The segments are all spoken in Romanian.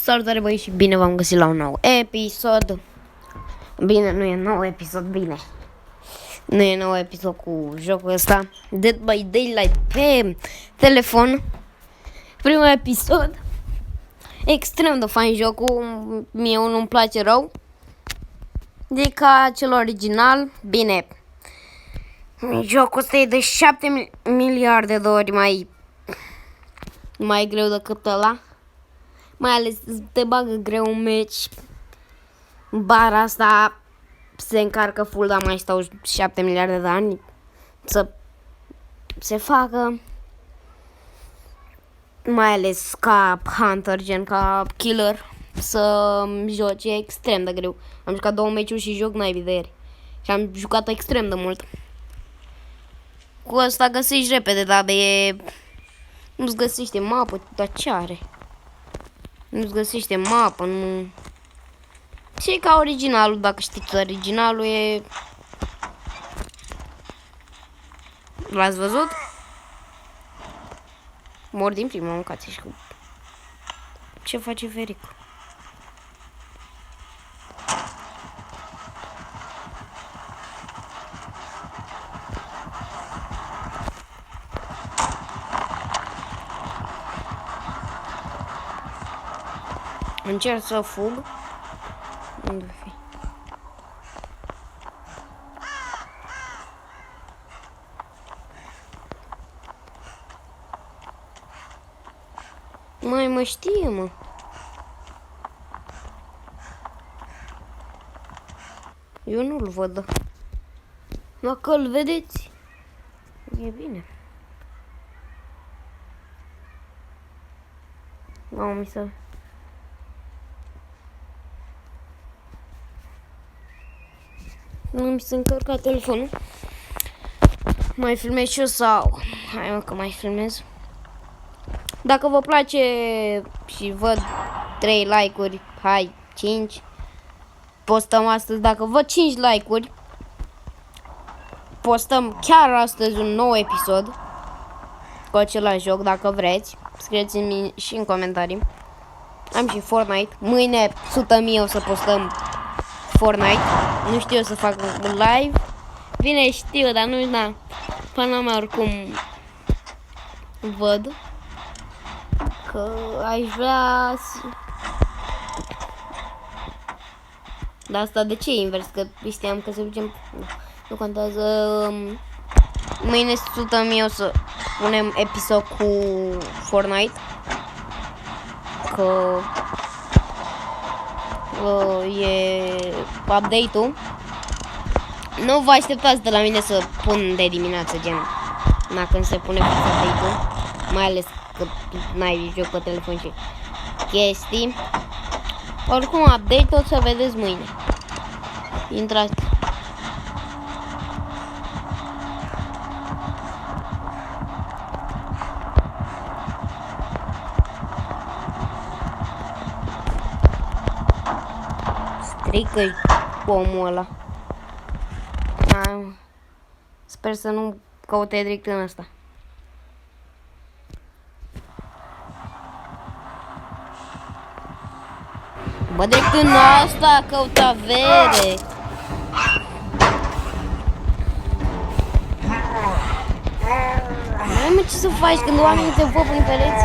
Salutare băi și bine v-am găsit la un nou episod. Bine, nu e nou episod, bine. Nu e nou episod cu jocul ăsta Dead by Daylight pe telefon. Primul episod. Extrem de fain jocul. Mie unul îmi place rău. De ca cel original. Bine, jocul ăsta e de 7 miliarde de ori mai greu decât ăla. Mai ales te bagă greu un meci. Bara asta se încarcă full, dar mai stau 7 miliarde de ani să se facă. Mai ales ca hunter, gen ca killer, să joci e extrem de greu. Am jucat 2 meciuri și joc naibii de ieri. Și am jucat extrem de mult. Cu asta găsești repede, dar nu-ți găsește mapă, dar ce are? Nu-ți găsește mapă, nu... Și ca originalul, dacă știți, originalul e... L-ați văzut? Mor din prima, mâncați și cu... Ce face Feric? Încerc să fug. Unde fi? Mă știe, mă. Eu nu-l văd. Dacă îl vedeți, e bine. Mamă, mi se... Nu mi s-a încărcat telefonul. Mai filmez și eu sau... Hai mă că mai filmez. Dacă vă place și văd 3 like-uri, hai 5. Postăm astăzi, dacă văd 5 like-uri, postăm chiar astăzi un nou episod cu același joc, dacă vreți. Scrieți-mi și în comentarii. Am și Fortnite. Mâine 100.000 o să postăm Fortnite. Nu știu eu să fac un live. Bine, știu, dar nu, da. Pana mea oricum văd că aș vrea să... Dar asta de ce e invers? Că știam că se ducem... Nu contează. Mâine 100.000 o să punem episod cu Fortnite. Că e update-ul. Nu vă așteptați de la mine să pun de dimineață, gen când se pune update-ul. Mai ales că n-ai joc pe telefon și chestii. Oricum, update-ul o să vedeți mâine. Intrați. Strică-i omul ăla. Sper să nu caute direct în asta. Bă, direct în asta căut avere. Mă, ce să faci când oamenii te văd în pereți?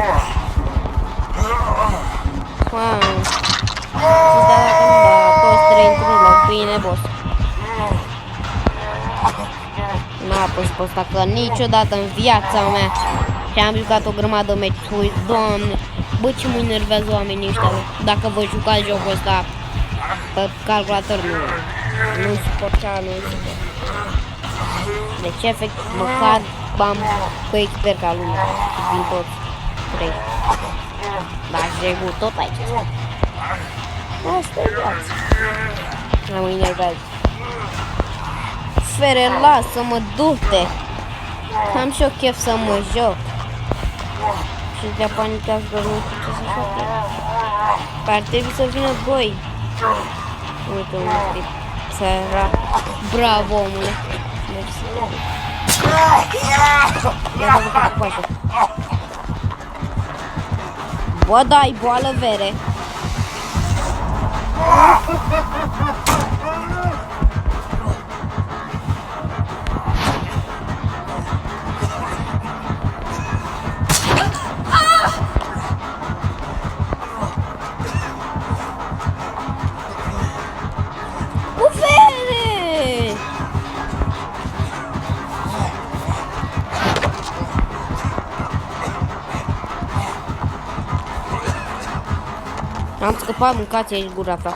Și stai dacă nu, dar toți 3 într-un loc, bine, boss. N-a pus pe ăsta, că niciodată în viața mea. Și am jucat o grămadă de meciuri, doamne. Bă, ce mă enervează oamenii ăștia, bă. Dacă vă jucați jocul ăsta pe calculator, nu suporta, nu suport. Deci, efect, măcar am cu expert ca lumea, din toți 3. Dar jegul tot aici. Asta e viața. Am enervat. Fere, lasă-mă, du-te. Am și eu chef să mă joc. Și de-a panitează, nu știu ce să fac. Ar trebui să vină boi. Uite, un pic. Săra. Bravo, omule. Ia să văd cu pașă. Bă, dai boală vere. Am scăpat, mâncați aici gura ta.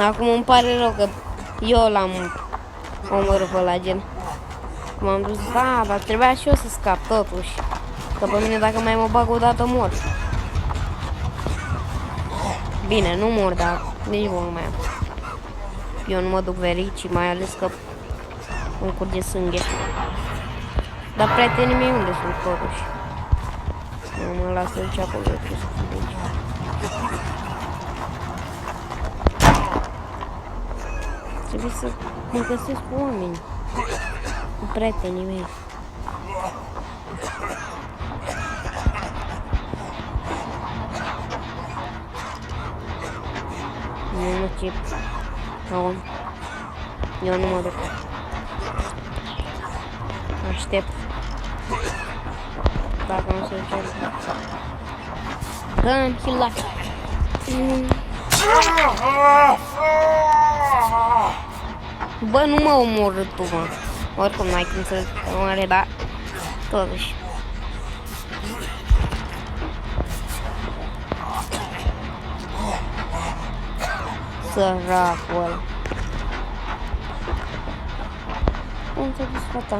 Acum îmi pare rău că eu l-am omorât pe ăla, gen. M-am dus, da, dar trebuia și eu să scap, totuși. Că pe mine dacă mai mă bag o dată mor. Bine, nu mor, dar nici mă mai am. Eu nu mă duc verici, mai ales că îmi curge sânge. Dar prietenii mei unde sunt, totuși? Nu mă lasă aici acolo, trebuie să fiu aici. Trebuie să mă găsesc cu oameni, cu prietenii mei. Nu chip. Eu nu mă duc. Aștept. Dacă nu se duce. Dă-mi heal-ul. Bă, nu mă omorâ tu, mă. Oricum n-ai cum să omoare, dar totuși. Săracul ăla. Unde s-a dus fata?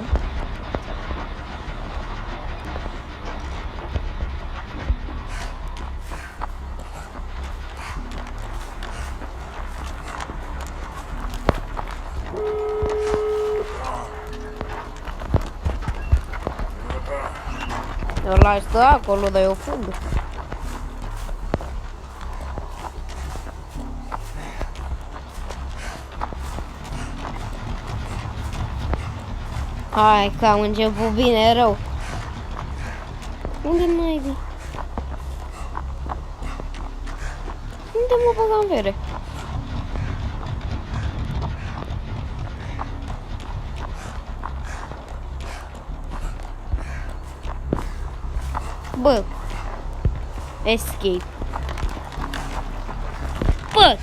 Ăla stă acolo, dar eu fug. Hai că am început bine rău. Unde n-ai? Unde mă băgam vere? Bă, escape. Bă!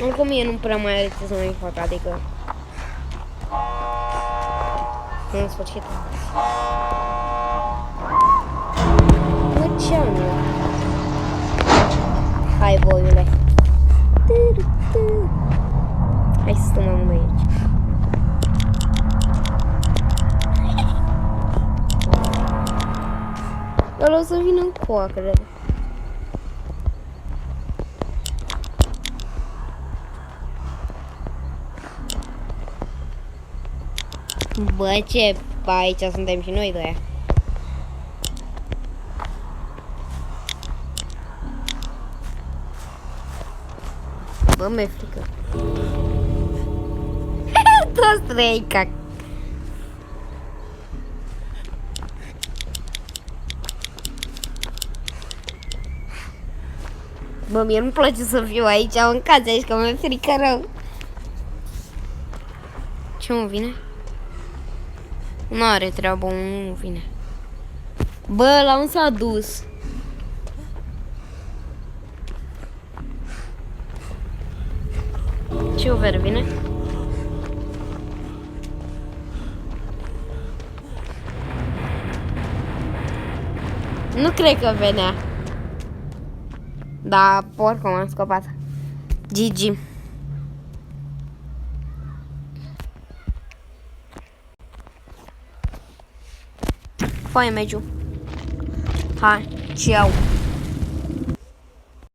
Oricum mie nu prea mai are ce să mai fac, adică... În sfârșit. Bă, ce-am eu? Hai, voiule. Hai să stăm amândoi aici. Ăla o să vină în coa, cred. Bă, ce? Aici suntem și noi doi. Bă, mi-e frică. Toți trei cac. Bă, mie nu-mi place să fiu aici, mâncați aici, că mi-e frică rău. Ce mă vine? Nu are treabă, nu vine. Bă, la unde s-a dus? Ce over vine? Nu cred că venea. Da, oricum am scăpat. GG. Fai meciul. Hai, ceau.